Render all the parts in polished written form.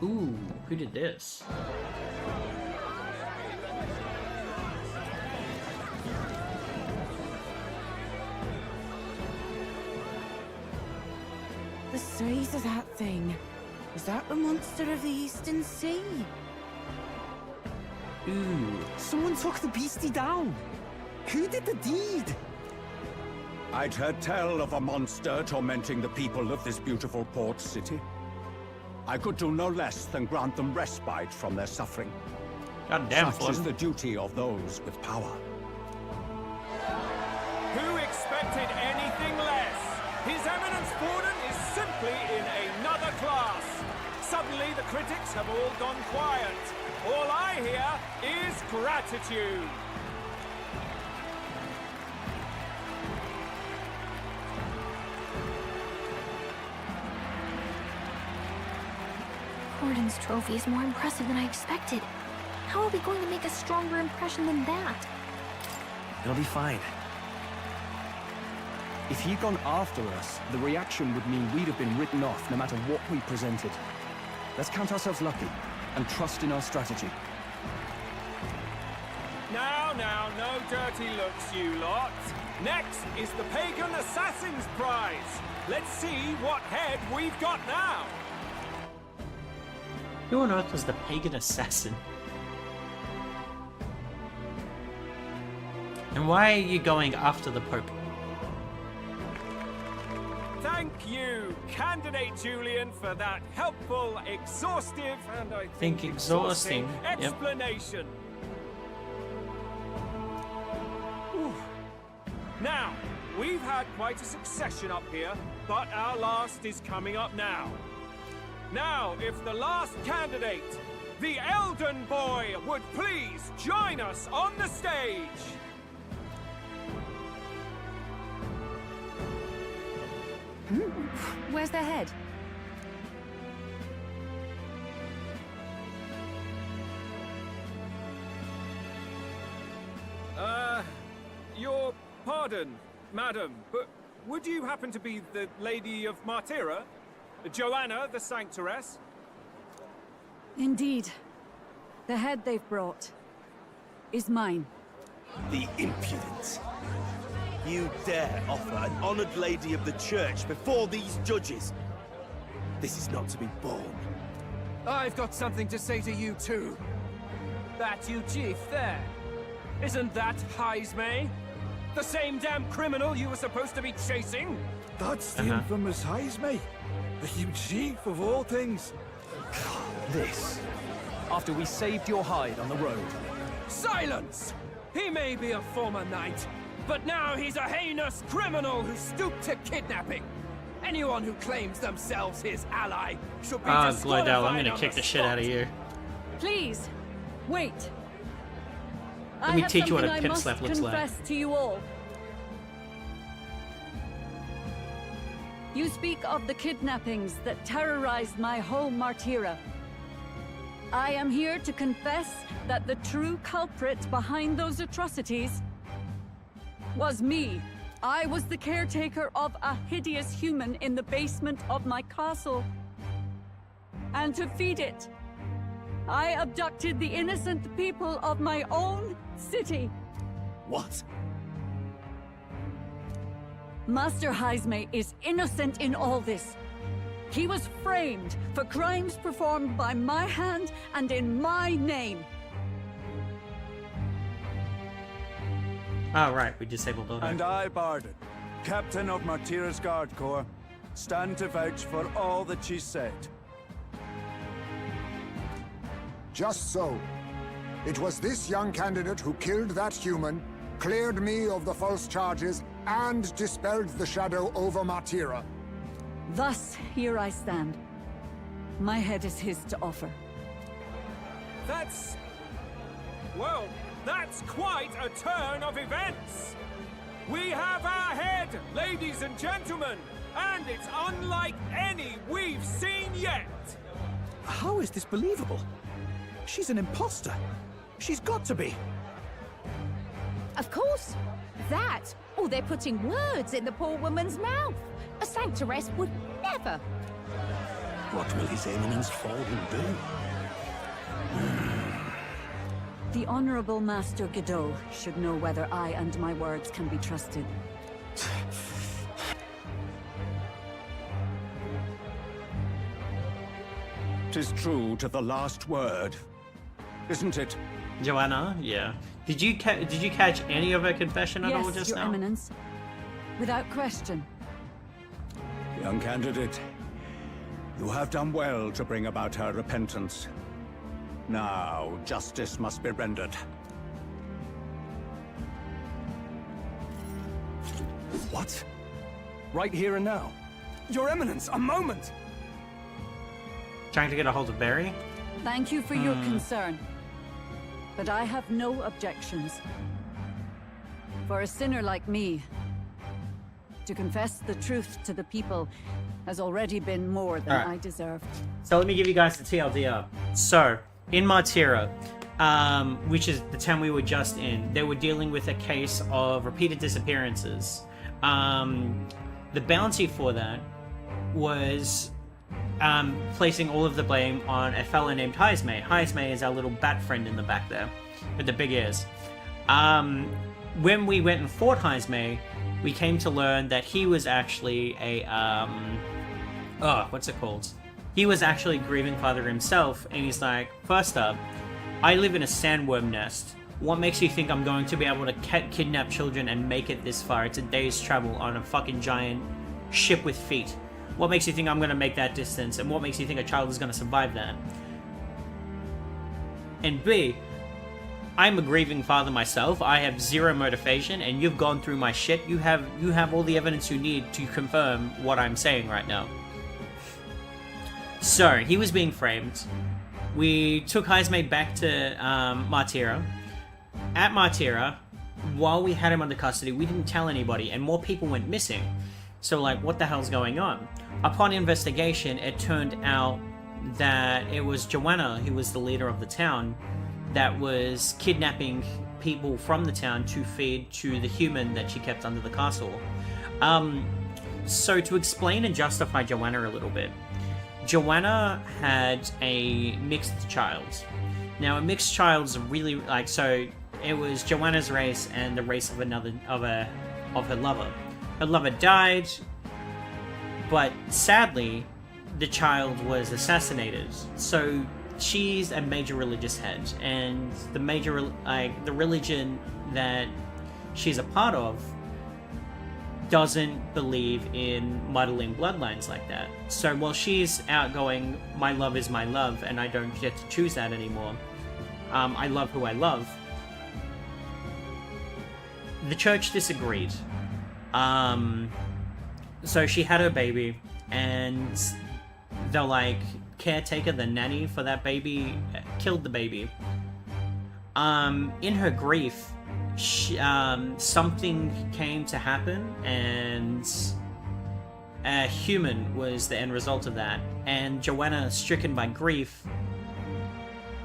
Ooh, who did this? The size of that thing. Is that the monster of the Eastern Sea? Ooh. Someone took the beastie down. Who did the deed? I'd heard tell of a monster tormenting the people of this beautiful port city. I could do no less than grant them respite from their suffering. God damn, Such is the duty of those with power. Who expected anything less? His Eminence Borden is simply in another class. Suddenly the critics have all gone quiet. All I hear is gratitude. Borden's trophy is more impressive than I expected. How are we going to make a stronger impression than that? It'll be fine. If he'd gone after us, the reaction would mean we'd have been written off no matter what we presented. Let's count ourselves lucky and trust in our strategy. Now, no dirty looks, you lot. Next is the Pagan Assassin's Prize. Let's see what head we've got now. Who on earth was the pagan assassin? And why are you going after the Pope? Thank you, Candidate Julian, for that helpful, exhaustive, and I think exhausting explanation. Whew. Now, we've had quite a succession up here, but our last is coming up now. Now, if the last candidate, the Elden Boy, would please join us on the stage. Where's the head? Your pardon, madam, but would you happen to be the Lady of Martyra? Joanna, the Sanctoress? Indeed. The head they've brought is mine. The impudence. You dare offer an honored lady of the church before these judges? This is not to be borne. I've got something to say to you too. That you chief there. Isn't that Heismay? The same damn criminal you were supposed to be chasing? That's the infamous Heismay. The huge chief of all things. This. After we saved your hide on the road. Silence! He may be a former knight, but now he's a heinous criminal who stooped to kidnapping. Anyone who claims themselves his ally should be disqualified. Glodell, I'm gonna on kick the the shit out of spot. you. Please, wait. Let me teach you what a pimp slap looks like. I have something I must confess to you all. You speak of the kidnappings that terrorized my home, Martyra. I am here to confess that the true culprit behind those atrocities was me. I was the caretaker of a hideous human in the basement of my castle. And to feed it, I abducted the innocent people of my own city. What? Master Heismay is innocent in all this. He was framed for crimes performed by my hand and in my name. Oh, right, we disabled Odo. And I, Borden, captain of Martyra's Guard Corps, stand to vouch for all that she said. Just so. It was this young candidate who killed that human, cleared me of the false charges, and dispelled the shadow over Martyra. Thus, here I stand. My head is his to offer. That's... well, that's quite a turn of events. We have our head, ladies and gentlemen, and it's unlike any we've seen yet. How is this believable? She's an imposter. She's got to be. Of course. That, or they're putting words in the poor woman's mouth. A sanctoress would never. What will His Eminence fall and do? The Honorable Master Godot should know whether I and my words can be trusted. 'Tis true to the last word, isn't it? Joanna, yeah. Did you catch any of her confession at all just Your now? Eminence. Without question. Young candidate, you have done well to bring about her repentance. Now, justice must be rendered. What? Right here and now? Your Eminence, a moment! Trying to get a hold of Barry? Thank you for your concern. But I have no objections. For a sinner like me, to confess the truth to the people has already been more than I deserved. So let me give you guys the TLDR. So, in Martira, which is the town we were just in, they were dealing with a case of repeated disappearances. The bounty for that was placing all of the blame on a fellow named Heismay. Heismay is our little bat friend in the back there, with the big ears. When we went and fought Heismay, we came to learn that he was actually a, what's it called? He was actually a grieving father himself, and he's like, first up, I live in a sandworm nest. What makes you think I'm going to be able to kidnap children and make it this far? It's a day's travel on a fucking giant ship with feet. What makes you think I'm going to make that distance? And what makes you think a child is going to survive that? And B, I'm a grieving father myself. I have zero motivation, and you've gone through my shit. You have all the evidence you need to confirm what I'm saying right now. So, he was being framed. We took Heismay back to Martira. At Martira, while we had him under custody, we didn't tell anybody, and more people went missing. So, like, what the hell's going on? Upon investigation, it turned out that it was Joanna, who was the leader of the town, that was kidnapping people from the town to feed to the human that she kept under the castle. So to explain and justify Joanna a little bit, Joanna had a mixed child. Now, a mixed child's really, like, so it was Joanna's race and the race of her lover. Her lover died, but sadly, the child was assassinated. So she's a major religious head, and the religion that she's a part of doesn't believe in muddling bloodlines like that. So while she's out going, my love is my love, and I don't get to choose that anymore, I love who I love, the church disagreed. So she had her baby, and the, like, caretaker, the nanny for that baby, killed the baby. In her grief, something came to happen, and a human was the end result of that. And Joanna, stricken by grief,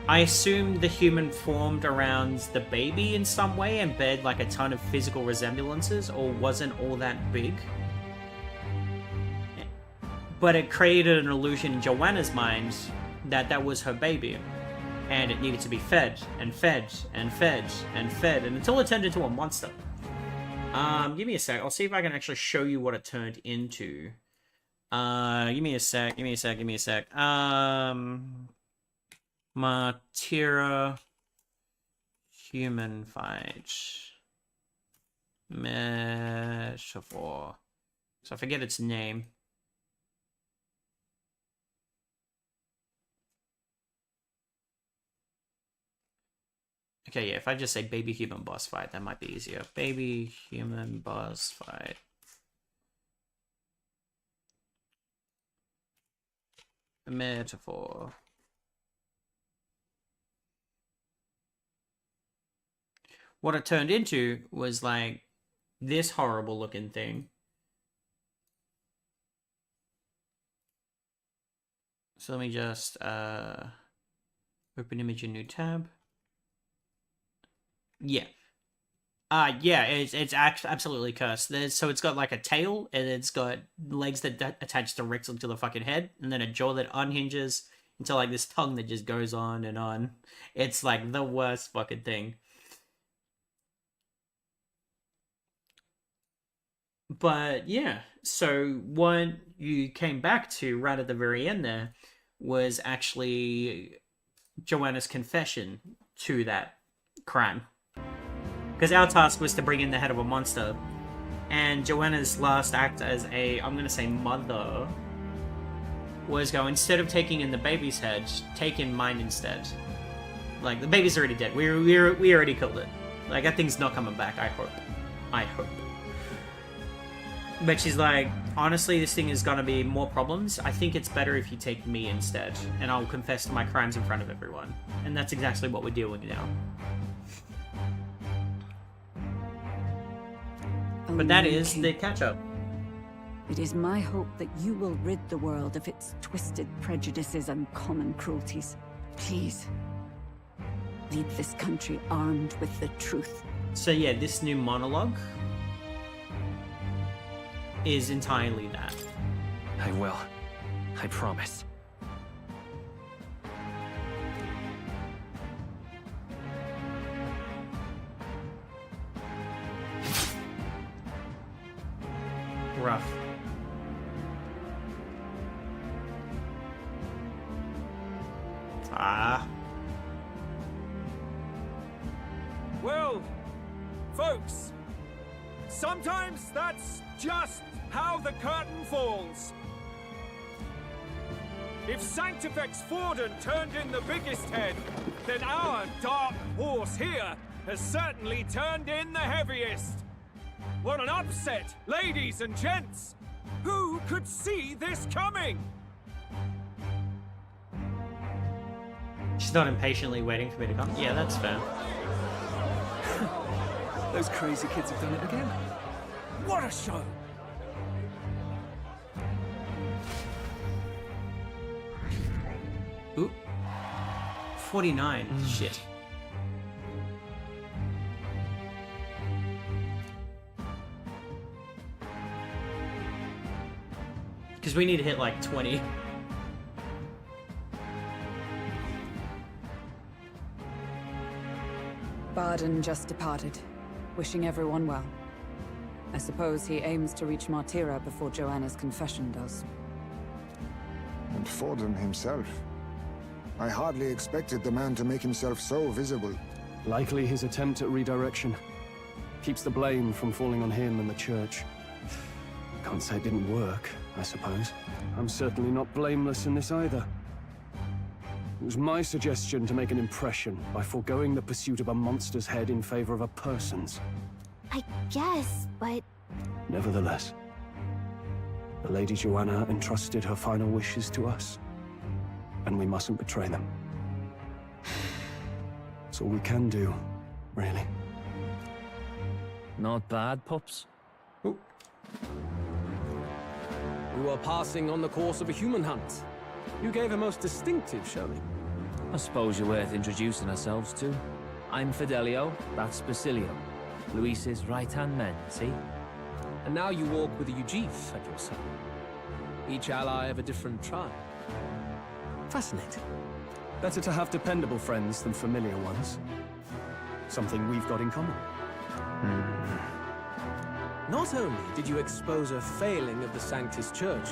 I assume the human formed around the baby in some way and bared like a ton of physical resemblances, or wasn't all that big. But it created an illusion in Joanna's mind that that was her baby, and it needed to be fed, and fed, and fed, and fed, and until it turned into a monster. Give me a sec. I'll see if I can actually show you what it turned into. Give me a sec. Martira human fight metaphor. So I forget its name. Okay, yeah, if I just say baby human boss fight, that might be easier. Baby human boss fight. Metaphor. What it turned into was like this horrible looking thing. So let me just open image in new tab. Yeah. Yeah, it's absolutely cursed. So it's got like a tail, and it's got legs that attach directly to the fucking head, and then a jaw that unhinges into like this tongue that just goes on and on. It's like the worst fucking thing. But yeah, so what you came back to right at the very end there was actually Joanna's confession to that crime. Because our task was to bring in the head of a monster, and Joanna's last act as a, I'm going to say mother, was go, instead of taking in the baby's head, take in mine instead. Like, the baby's already dead. We already killed it. Like, that thing's not coming back, I hope. I hope. But she's like, honestly, this thing is gonna be more problems. I think it's better if you take me instead, and I'll confess to my crimes in front of everyone. And that's exactly what we're doing now. But that is the catch-up. It is my hope that you will rid the world of its twisted prejudices and common cruelties. Please, lead this country armed with the truth. So yeah, this new monologue is entirely that. I will. I promise. Rough. Well, folks, sometimes that's just how the curtain falls. If Sanctifex Forden turned in the biggest head, then our dark horse here has certainly turned in the heaviest. What an upset, ladies and gents! Who could see this coming? She's not impatiently waiting for me to come. Yeah, that's fair. Those crazy kids have done it again. What a show! Ooh. 49. Shit. Because we need to hit like 20. Barden just departed, wishing everyone well. I suppose he aims to reach Martira before Joanna's confession does. And Forden himself. I hardly expected the man to make himself so visible. Likely his attempt at redirection. Keeps the blame from falling on him and the church. Can't say it didn't work, I suppose. I'm certainly not blameless in this either. It was my suggestion to make an impression by foregoing the pursuit of a monster's head in favor of a person's. I guess, but... Nevertheless, the Lady Joanna entrusted her final wishes to us, and we mustn't betray them. It's all we can do, really. Not bad, pups. We were passing on the course of a human hunt. You gave a most distinctive showing. I suppose you're worth introducing ourselves to. I'm Fidelio, that's Basilio. Luis's right-hand man, see? And now you walk with a Ujif at your side. Each ally of a different tribe. Fascinating. Better to have dependable friends than familiar ones. Something we've got in common. Not only did you expose a failing of the Sanctus Church,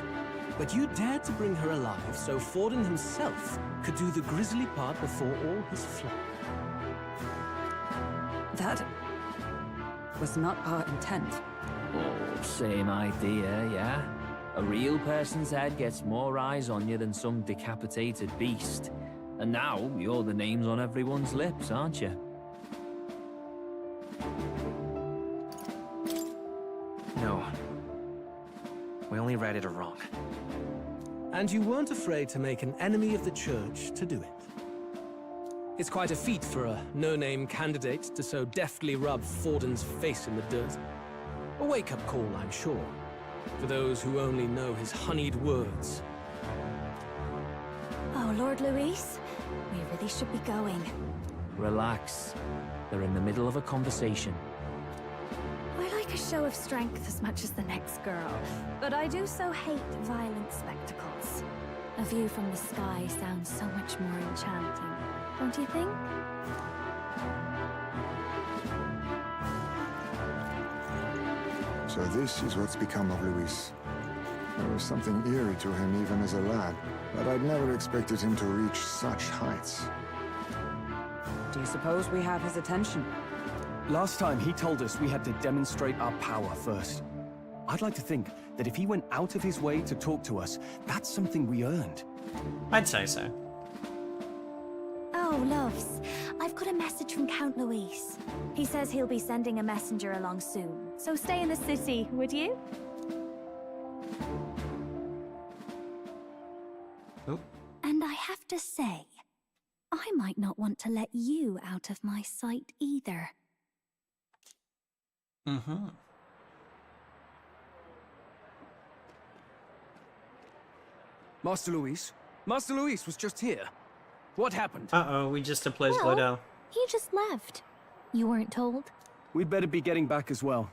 but you dared to bring her alive so Forden himself could do the grisly part before all his flock. That was not our intent. Oh, same idea, yeah? A real person's head gets more eyes on you than some decapitated beast. And now, you're the names on everyone's lips, aren't you? No. We only read it wrong. And you weren't afraid to make an enemy of the Church to do it. It's quite a feat for a no-name candidate to so deftly rub Forden's face in the dirt. A wake-up call, I'm sure, for those who only know his honeyed words. Oh, Lord Luis, we really should be going. Relax. They're in the middle of a conversation. a show of strength as much as the next girl, but I do so hate violent spectacles. A view from the sky sounds so much more enchanting, don't you think? So this is what's become of Luis. There was something eerie to him even as a lad, but I'd never expected him to reach such heights. Do you suppose we have his attention? Last time he told us we had to demonstrate our power first. I'd like to think that if he went out of his way to talk to us, that's something we earned. I'd say so. Oh, loves. I've got a message from Count Luis. He says he'll be sending a messenger along soon, so stay in the city, would you? Oh. And I have to say, I might not want to let you out of my sight either. Mm-hmm. Master Luis? Master Luis was just here. What happened? Uh-oh, we just replaced Well, Royale. he just left. You weren't told? We'd better be getting back as well.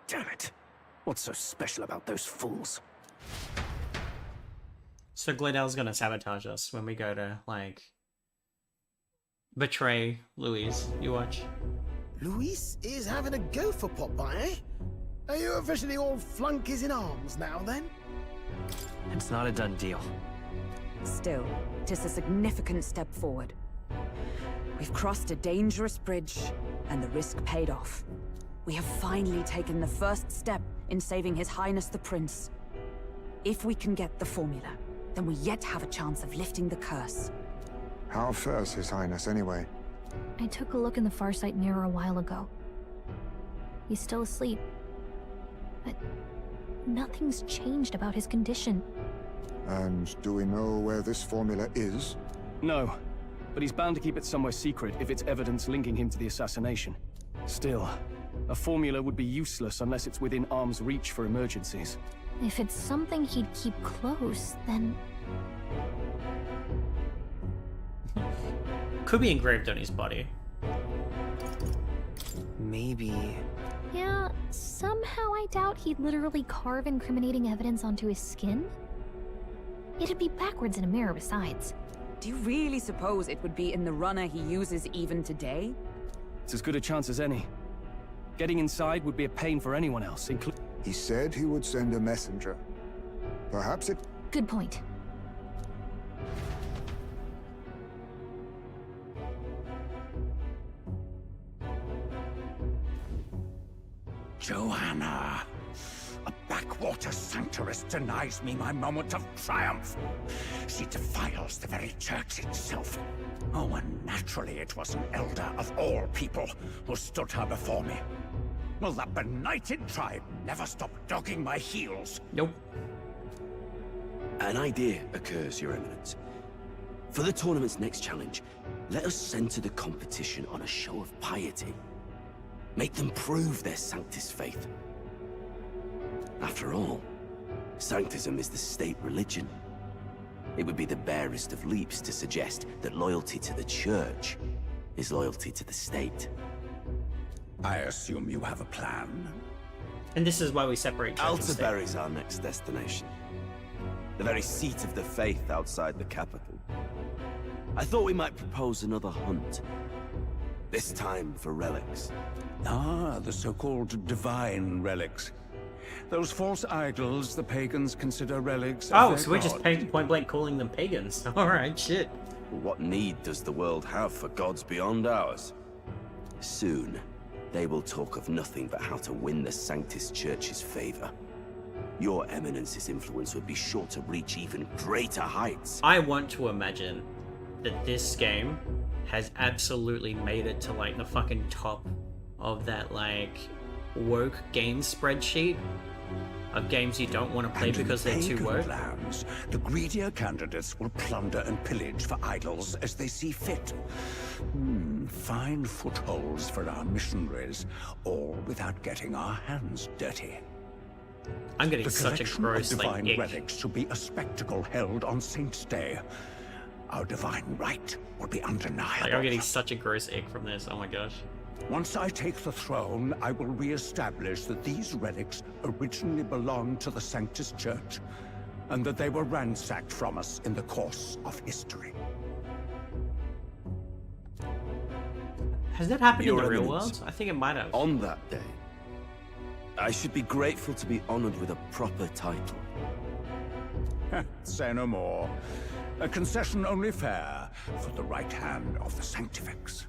Damn it. What's so special about those fools? So Gledel's gonna sabotage us when we go to, like, betray Luis. You watch. Luis is having a go for Popeye, eh? Are you officially all flunkies in arms now, then? It's not a done deal. Still, 'tis a significant step forward. We've crossed a dangerous bridge, and the risk paid off. We have finally taken the first step in saving His Highness the Prince. If we can get the formula, then we yet have a chance of lifting the curse. How fares His Highness, anyway? I took a look in the Farsight mirror a while ago. He's still asleep. But nothing's changed about his condition. And do we know where this formula is? No, but he's bound to keep it somewhere secret if it's evidence linking him to the assassination. Still, a formula would be useless unless it's within arm's reach for emergencies. If it's something he'd keep close, then... Could be engraved on his body. Maybe... Yeah, somehow I doubt he'd literally carve incriminating evidence onto his skin. It'd be backwards in a mirror besides. Do you really suppose it would be in the runner he uses even today? It's as good a chance as any. Getting inside would be a pain for anyone else, including... He said he would send a messenger. Perhaps it... Good point. Joanna! A backwater sanctuarist denies me my moment of triumph. She defiles the very church itself. Oh, and naturally it was an elder of all people who stood her before me. Will that benighted tribe never stop dogging my heels? Nope. An idea occurs, Your Eminence. For the tournament's next challenge, let us center the competition on a show of piety. Make them prove their Sanctus faith. After all, Sanctism is the state religion. It would be the barest of leaps to suggest that loyalty to the Church is loyalty to the state. I assume you have a plan? And this is why we separate church and state. Altaberry's our next destination. The very seat of the faith outside the capital. I thought we might propose another hunt. This time for relics. Ah, the so-called divine relics. Those false idols the pagans consider relics of Oh, their so we're just god. point blank calling them pagans. Alright, shit. What need does the world have for gods beyond ours? Soon, they will talk of nothing but how to win the Sanctus Church's favor. Your Eminence's influence would be sure to reach even greater heights. I want to imagine that this game has absolutely made it to, like, the fucking top of that, like, woke game spreadsheet of games you don't want to play because they're too woke. Lands, the greedier candidates will plunder and pillage for idols as they see fit. Fine footholds for our missionaries, all without getting our hands dirty. I'm getting The such a collection gross, of like, divine ick. relics should be a spectacle held on Saint's Day. Our divine right will be undeniable. Like, I'm getting such a gross ick from this. Oh my gosh. Once I take the throne, I will re-establish that these relics originally belonged to the Sanctus Church, and that they were ransacked from us in the course of history. Has that happened in Your the real Eminence, world? I think it might have. On that day, I should be grateful to be honored with a proper title. Say no more. A concession only fair for the right hand of the Sanctifex.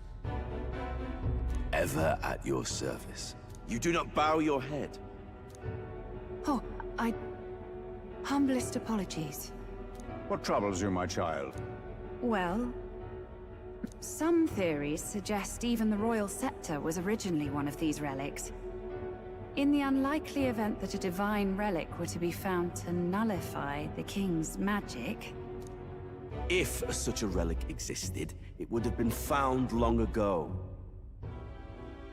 Ever at your service. You do not bow your head. Oh, humblest apologies. What troubles you, my child? Well, some theories suggest even the royal scepter was originally one of these relics. In the unlikely event that a divine relic were to be found to nullify the king's magic... If such a relic existed, it would have been found long ago.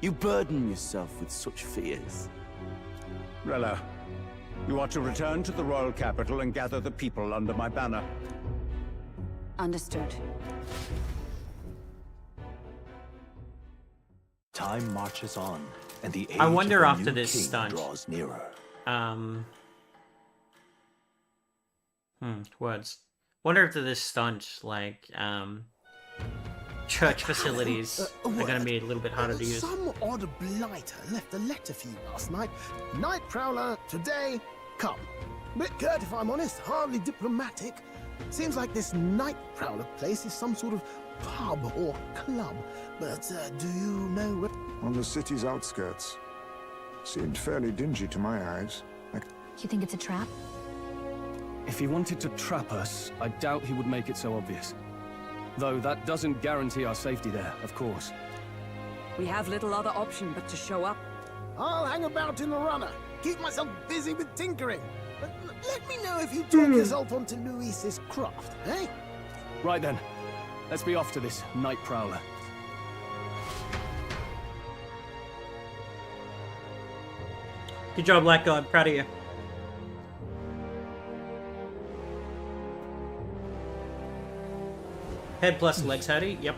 You burden yourself with such fears. Rella, you are to return to the royal capital and gather the people under my banner. Understood. Time marches on, and the age I wonder of the after new this king stunt. draws nearer. Words. Wonder after this stunt, like, church facilities are going to be a little bit harder to use. Some odd blighter left a letter for you last night. Night Prowler, today, come. Bit curt if I'm honest, hardly diplomatic. Seems like this Night Prowler place is some sort of pub or club. But do you know where... On the city's outskirts. Seemed fairly dingy to my eyes. You think it's a trap? If he wanted to trap us, I doubt he would make it so obvious. Though that doesn't guarantee our safety there, of course. We have little other option but to show up. I'll hang about in the runner. Keep myself busy with tinkering. But let me know if you talk yourself onto Luis's craft, eh? Right then. Let's be off to this Night Prowler. Good job, Black God. Proud of you. Head plus legs hurty. Yep.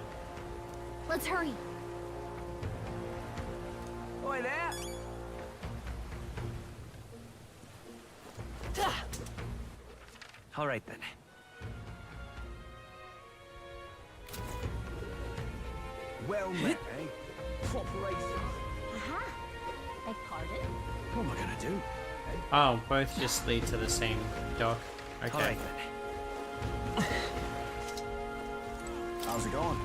Let's hurry. Oi there! All right then. Well met, eh? Corporations. Beg pardon? What am I gonna do? Oh, both just lead to the same dock. Okay. All right then. How's it going?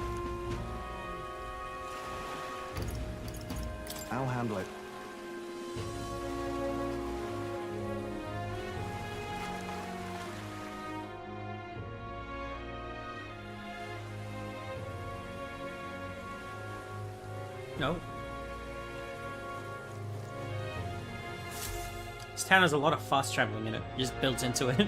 I'll handle it. No. This town has a lot of fast traveling in it. Just built into it.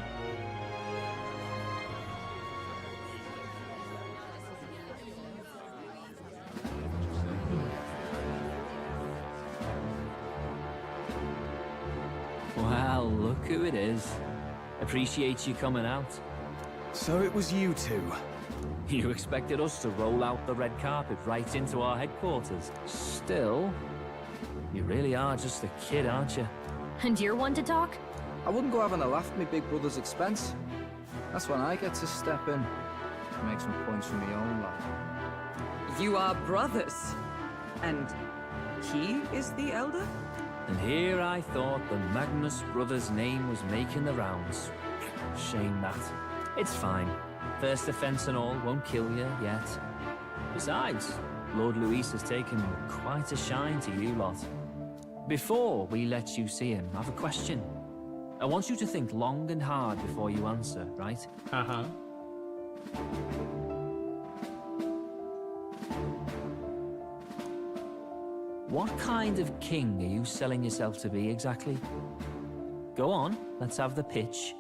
Well, look who it is. Appreciate you coming out. So it was you two. You expected us to roll out the red carpet right into our headquarters. Still, you really are just a kid, aren't you? And you're one to talk? I wouldn't go having a laugh at me big brother's expense. That's when I get to step in. Make some points for my own lot. You are brothers. And he is the elder? And here I thought the Magnus brothers' name was making the rounds. Shame that. It's fine. First offense and all won't kill you yet. Besides, Lord Luis has taken quite a shine to you lot. Before we let you see him, I have a question. I want you to think long and hard before you answer, right? Uh-huh. What kind of king are you selling yourself to be exactly? Go on, let's have the pitch.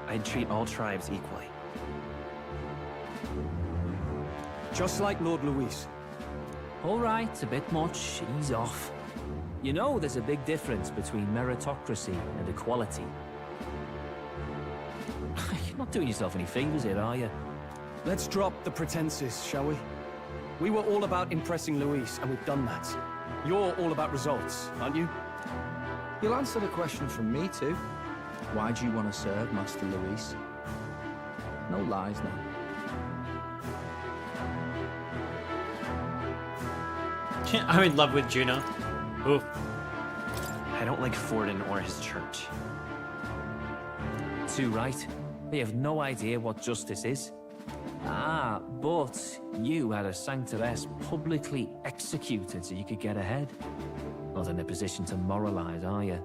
I'd treat all tribes equally. Just like Lord Luis. All right, a bit much. Ease off. You know there's a big difference between meritocracy and equality. You're not doing yourself any favors here, are you? Let's drop the pretenses, shall we? We were all about impressing Luis, and we've done that. You're all about results, aren't you? You'll answer the question from me too. Why do you want to serve Master Luis? No lies now. I'm in love with Juno. Oof. I don't like Forden or his church. Too right. They have no idea what justice is. Ah, but you had a sanctoress publicly executed so you could get ahead. Not in a position to moralize, are you?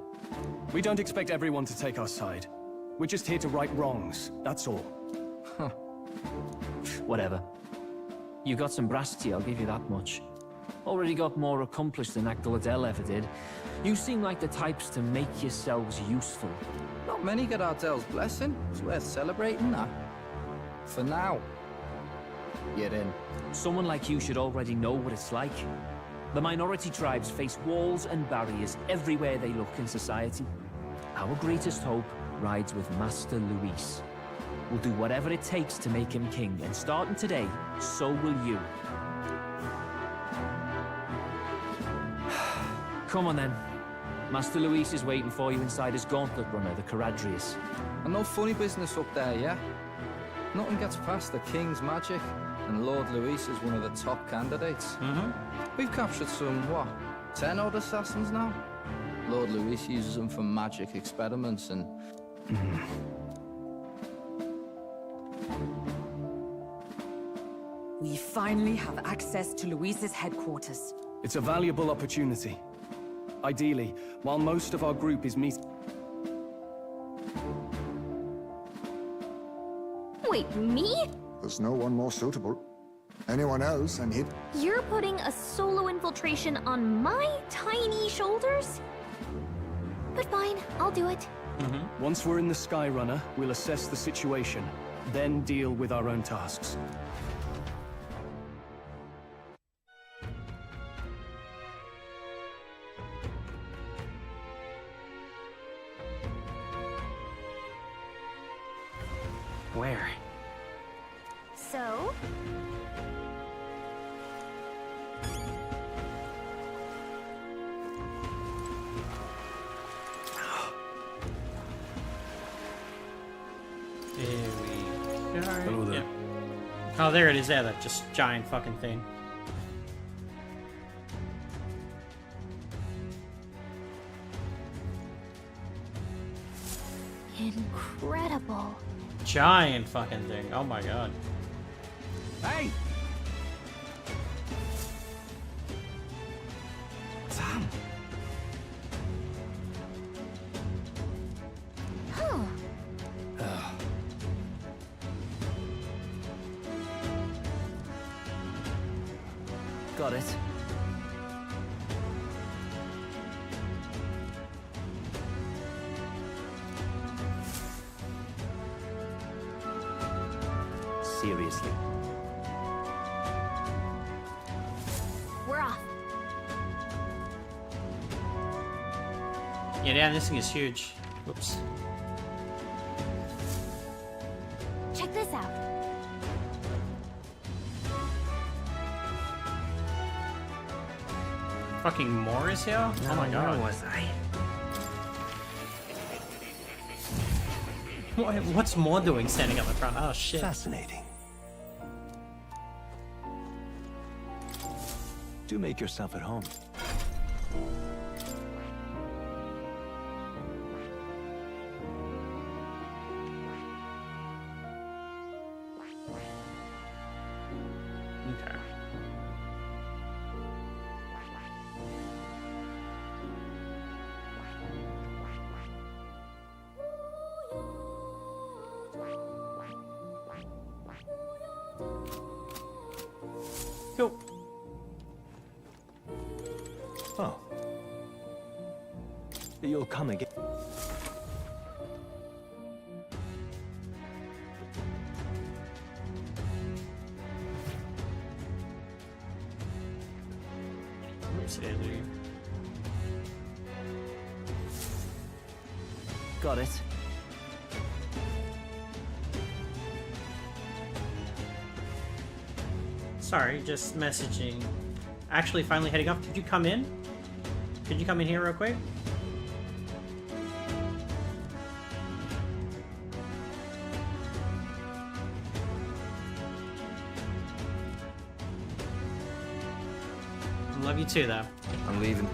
We don't expect everyone to take our side. We're just here to right wrongs, that's all. Huh. Whatever. You got some brass tea, I'll give you that much. Already got more accomplished than Agdaladel ever did. You seem like the types to make yourselves useful. Not many get Ardel's blessing. It's worth celebrating that. For now. You're in. Someone like you should already know what it's like. The minority tribes face walls and barriers everywhere they look in society. Our greatest hope rides with Master Luis. We'll do whatever it takes to make him king, and starting today, so will you. Come on then. Master Luis is waiting for you inside his gauntlet runner, the Caradrius. And no funny business up there, yeah? Nothing gets past the King's magic, and Lord Luis is one of the top candidates. We've captured some, what, 10 odd assassins now? Lord Luis uses them for magic experiments and... We finally have access to Luis's headquarters. It's a valuable opportunity. Ideally, while most of our group is Wait, me? There's no one more suitable. Anyone else and he'd... You're putting a solo infiltration on my tiny shoulders? But fine, I'll do it. Once we're in the Skyrunner, we'll assess the situation, then deal with our own tasks. Where? So? There we go. Hello there. Yep. Oh, there it is there, that just giant fucking thing. Incredible. Giant fucking thing. Oh my god. Hey! Sam! Huh. Got it. Seriously. We're off. Yeah, damn, this thing is huge. Whoops. Check this out. Fucking more is here? Oh my god. Where was I? What's more doing standing up in front? Oh shit. Fascinating. Do make yourself at home. Okay. Cool. Oh. You'll come again. Where's Haley? Got it. Sorry, just messaging. Actually, finally heading off. Could you come in? Could you come in here real quick? Love you too, though. I'm leaving.